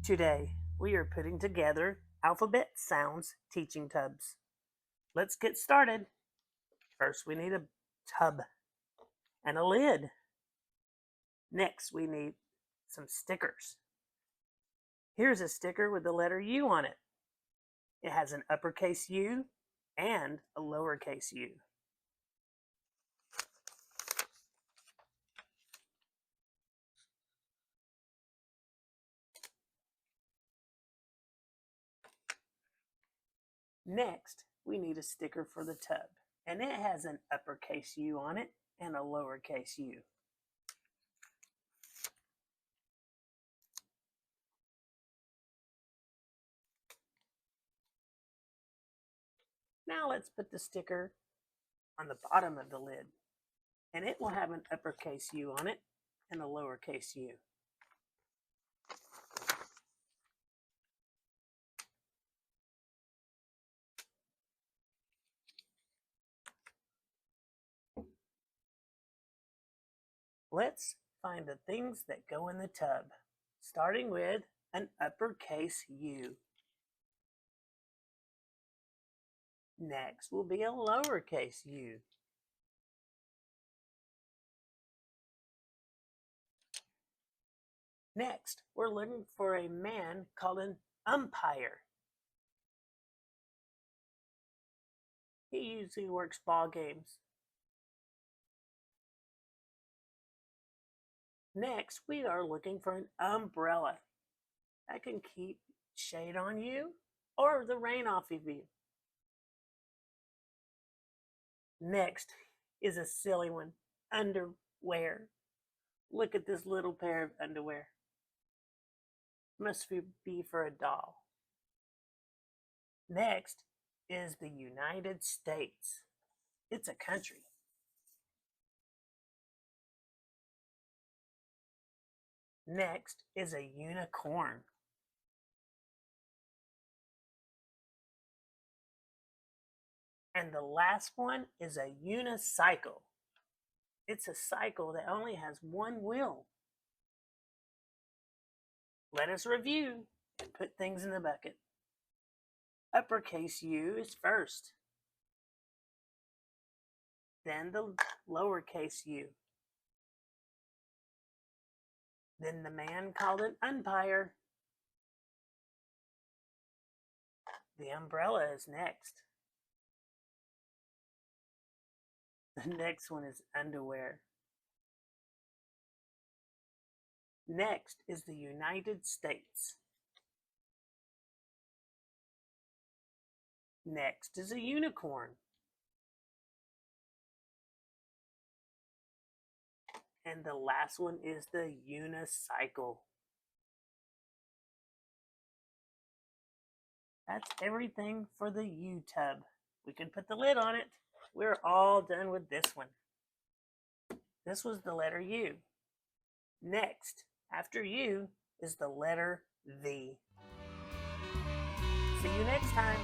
Today, we are putting together alphabet sounds teaching tubs. Let's get started. First, we need a tub and a lid. Next, we need some stickers. Here's a sticker with the letter U on it. It has an uppercase U and a lowercase u. Next, we need a sticker for the tub, and it has an uppercase U on it and a lowercase u. Now let's put the sticker on the bottom of the lid, and it will have an uppercase U on it and a lowercase u. Let's find the things that go in the tub, starting with an uppercase U. Next will be a lowercase u. Next, we're looking for a man called an umpire. He usually works ball games. Next, we are looking for an umbrella that can keep shade on you or the rain off of you. Next is a silly one, underwear. Look at this little pair of underwear. Must be for a doll. Next is the United States. It's a country. Next is a unicorn. And the last one is a unicycle. It's a cycle that only has one wheel. Let us review and put things in the bucket. Uppercase U is first. Then the lowercase u. Then the man called an umpire. The umbrella is next. The next one is underwear. Next is the United States. Next is a unicorn. And the last one is the unicycle. That's everything for the U tub. We can put the lid on it. We're all done with this one. This was the letter U. Next, after U, is the letter V. See you next time.